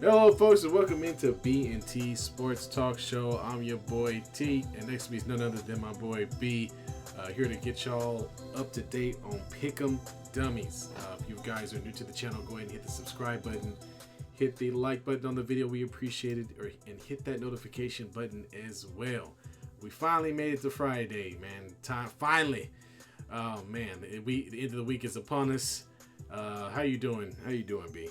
Hello, folks, and welcome into B&T Sports Talk Show. I'm your boy T, and next to me is none other than my boy B. Here to get y'all up to date on Pick Em Dummies. If you guys are new to the channel, go ahead and hit the subscribe button, hit the like button on the video. We appreciate it, and hit that notification button as well. We finally made it to Friday, man. Finally. Oh man, the end of the week is upon us. How you doing? How you doing, B?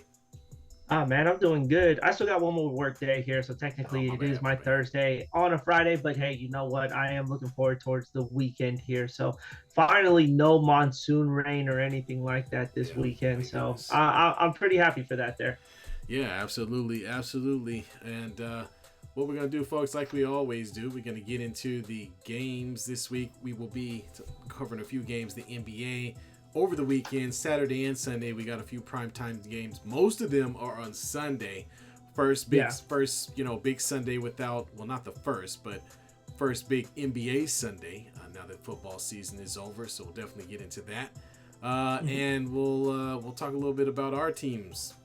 Man, I'm doing good. I still got one more work day here, so technically it is my Thursday on a Friday. But hey, you know what? I am looking forward towards the weekend here. So finally, no monsoon rain or anything like that this weekend. So I'm pretty happy for that there. Yeah, absolutely. And what we're going to do, folks, like we always do, we're going to get into the games this week. We will be covering a few games, the NBA. Over the weekend, Saturday and Sunday, we got a few primetime games. Most of them are on Sunday. First big Sunday without, well, not the first, but first big NBA Sunday. Now that football season is over, so we'll definitely get into that. And we'll talk a little bit about our teams.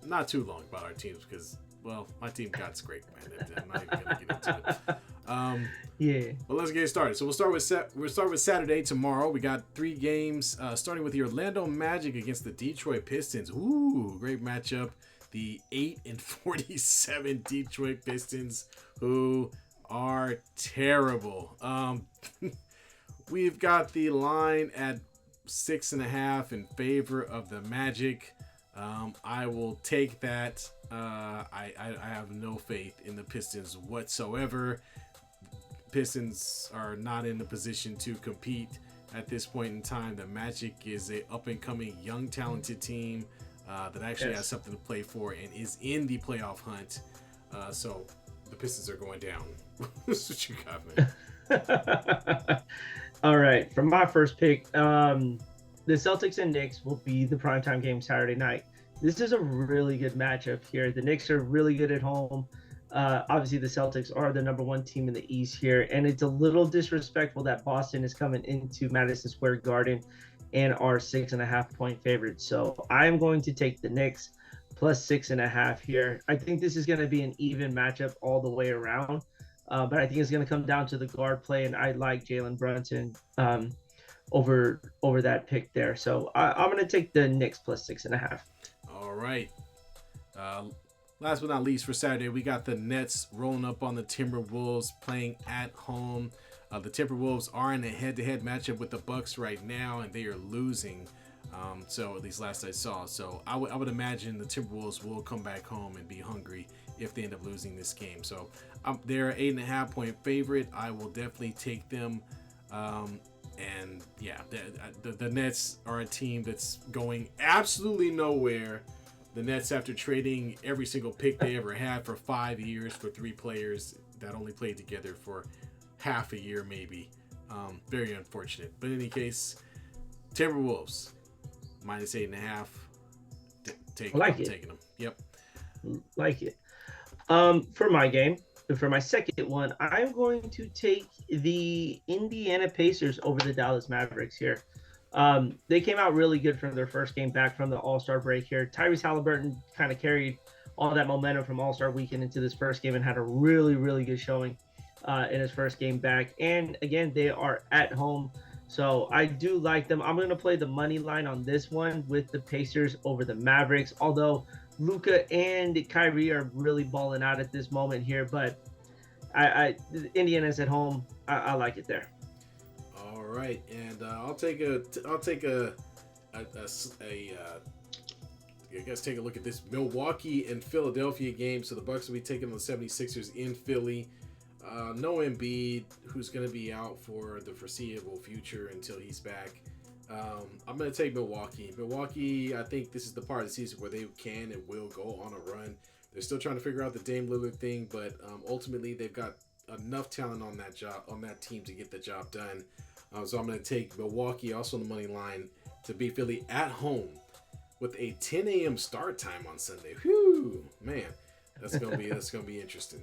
Not too long about our teams because, well, my team got scraped, man. I'm not even gonna get into it. But let's get started. So we'll start with Saturday tomorrow. We got 3 games, starting with the Orlando Magic against the Detroit Pistons. Ooh, great matchup. The 8-47 Detroit Pistons, who are terrible. We've got the line at 6.5 in favor of the Magic. I will take that. I have no faith in the Pistons whatsoever. Pistons are not in a position to compete at this point in time. The Magic is a up-and-coming, young, talented team that actually has something to play for and is in the playoff hunt. So the Pistons are going down. That's what you got, man. All right, for my first pick, the Celtics and Knicks will be the primetime game Saturday night. This is a really good matchup here. The Knicks are really good at home. Obviously, the Celtics are the number 1 team in the East here, and it's a little disrespectful that Boston is coming into Madison Square Garden and are 6.5-point favorites. So I'm going to take the Knicks plus 6.5 here. I think this is going to be an even matchup all the way around, but I think it's going to come down to the guard play, and I like Jalen Brunson over that pick there. So I'm going to take the Knicks plus 6.5. All right. Last but not least, for Saturday, we got the Nets rolling up on the Timberwolves, playing at home. The Timberwolves are in a head-to-head matchup with the Bucks right now, and they are losing. So at least last I saw. So I would imagine the Timberwolves will come back home and be hungry if they end up losing this game. So they're an 8.5-point favorite. I will definitely take them. And yeah, the Nets are a team that's going absolutely nowhere. The Nets, after trading every single pick they ever had for 5 years for 3 players that only played together for half a year, maybe. Very unfortunate. But in any case, Timberwolves minus 8.5. Taking them. Yep. Like it. For my game, for my second one, I'm going to take the Indiana Pacers over the Dallas Mavericks here. They came out really good from their first game back from the All-Star break here. Tyrese Halliburton kind of carried all that momentum from All-Star weekend into this first game and had a really, really good showing in his first game back. And again, they are at home, so I do like them. I'm going to play the money line on this one with the Pacers over the Mavericks, although Luka and Kyrie are really balling out at this moment here. But Indiana's at home. I like it there. All right, and I'll take a look at this Milwaukee and Philadelphia game. So the Bucks will be taking on the 76ers in Philly. No Embiid, who's going to be out for the foreseeable future until he's back. I'm going to take Milwaukee. Milwaukee, I think this is the part of the season where they can and will go on a run. They're still trying to figure out the Dame Lillard thing, but ultimately they've got enough talent on that team to get the job done. So I'm going to take Milwaukee, also on the money line, to beat Philly at home with a 10 a.m. start time on Sunday. Whew, man, that's gonna be interesting.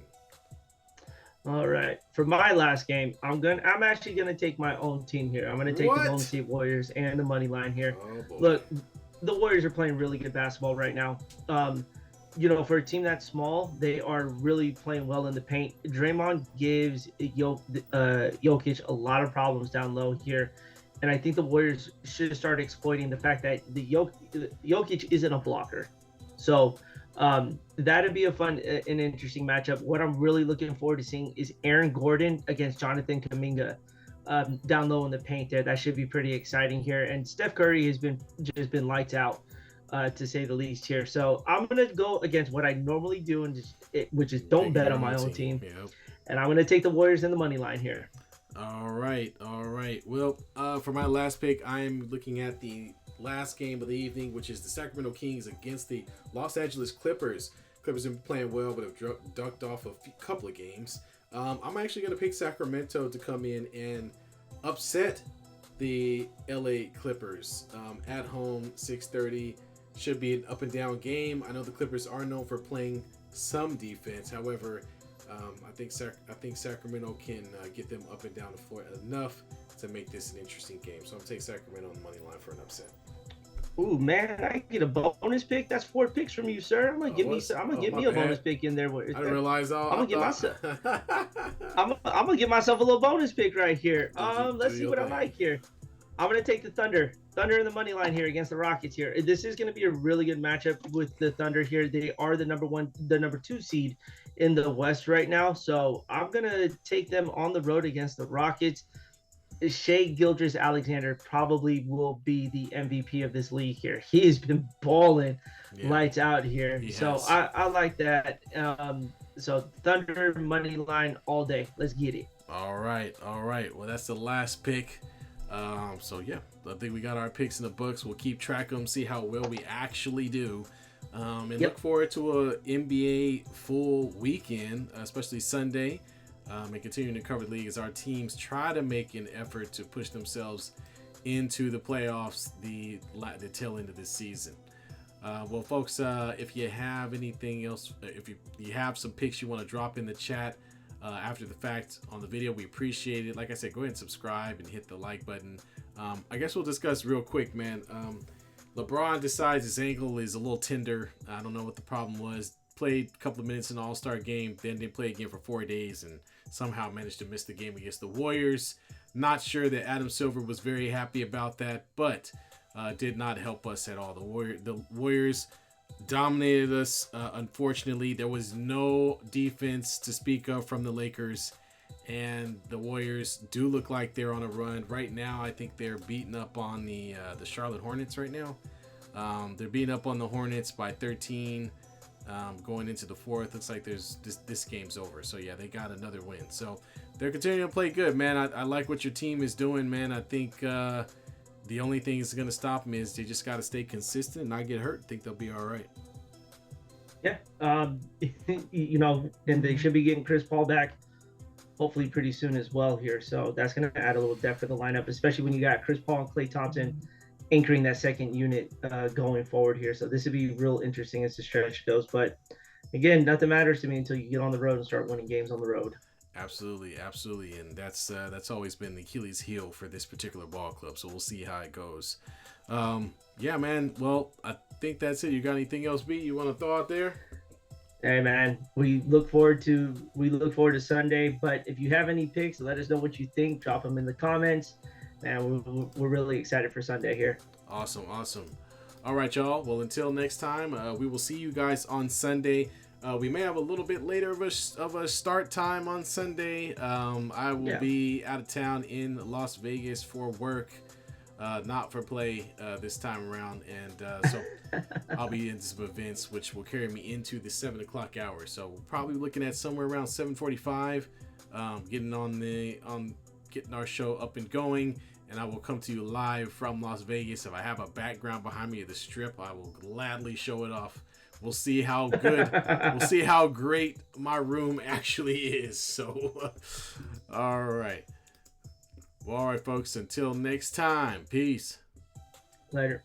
All right, for my last game, I'm actually gonna take my own team here. I'm gonna take the Golden State Warriors and the money line here. Oh, boy. Look, the Warriors are playing really good basketball right now. for a team that's small, they are really playing well in the paint. Draymond gives Jokic a lot of problems down low here, and I think the Warriors should start exploiting the fact that Jokic isn't a blocker. So that'd be an interesting matchup. What I'm really looking forward to seeing is Aaron Gordon against Jonathan Kuminga down low in the paint there. That should be pretty exciting here. And Steph Curry has been lights out. To say the least here. So I'm going to go against what I normally do, which is don't bet on my own team. Yep. And I'm going to take the Warriors in the money line here. All right. Well, for my last pick, I'm looking at the last game of the evening, which is the Sacramento Kings against the Los Angeles Clippers. Clippers have been playing well, but have ducked off a couple of games. I'm actually going to pick Sacramento to come in and upset the LA Clippers at home, 6:30. Should be an up and down game. I know the Clippers are known for playing some defense. However, I think Sacramento can get them up and down the floor enough to make this an interesting game. So I'm taking Sacramento on the money line for an upset. Ooh, man, I get a bonus pick. That's 4 picks from you, sir. I'm gonna give me a bonus pick in there. I didn't realize all. I'm gonna give myself a little bonus pick right here. Let's see what I like here. I'm going to take the Thunder in the money line here against the Rockets here. This is going to be a really good matchup with the Thunder here. They are the number 2 seed in the West right now. So I'm going to take them on the road against the Rockets. Shai Gilgeous-Alexander probably will be the MVP of this league here. He has been balling lights out here. So I like that. So Thunder money line all day. Let's get it. All right. Well, that's the last pick. So yeah, I think we got our picks in the books. We'll keep track of them, see how well we actually do, and look forward to a NBA full weekend, especially Sunday, and continuing to cover the league as our teams try to make an effort to push themselves into the playoffs the tail end of this season. Well, folks, if you have anything else, if you have some picks you want to drop in the chat after the fact on the video, we appreciate it. Like I said, go ahead and subscribe and hit the like button. I guess we'll discuss real quick, man. LeBron decides his ankle is a little tender. I don't know what the problem was. Played a couple of minutes in the All-Star game, then didn't play again for 4 days and somehow managed to miss the game against the Warriors. Not sure that Adam Silver was very happy about that, but did not help us at all. The Warriors dominated us. Unfortunately, there was no defense to speak of from the Lakers, and the Warriors do look like they're on a run right now. I think they're beating up on the Charlotte Hornets right now. They're beating up on the Hornets by 13, going into the fourth. Looks like this game's over. So yeah, they got another win. So they're continuing to play good, man. I like what your team is doing, man. I think the only thing that's going to stop them is they just got to stay consistent and not get hurt. I think they'll be all right. Yeah. And they should be getting Chris Paul back hopefully pretty soon as well here. So that's going to add a little depth to the lineup, especially when you got Chris Paul and Klay Thompson anchoring that second unit going forward here. So this would be real interesting as the stretch goes. But again, nothing matters to me until you get on the road and start winning games on the road. Absolutely, and that's always been the Achilles heel for this particular ball club. So we'll see how it goes. Yeah, man. Well, I think that's it. You got anything else, B, you want to throw out there? Hey, man. We look forward to Sunday. But if you have any picks, let us know what you think. Drop them in the comments. Man, we're really excited for Sunday here. Awesome. All right, y'all. Well, until next time, we will see you guys on Sunday. We may have a little bit later of a start time on Sunday. I will be out of town in Las Vegas for work, not for play this time around. And so I'll be in some events which will carry me into the 7 o'clock hour. So we're probably looking at somewhere around 7:45, getting our show up and going. And I will come to you live from Las Vegas. If I have a background behind me of the strip, I will gladly show it off. We'll see how good, we'll see how great my room actually is. So, all right. Well, all right, folks. Until next time. Peace. Later.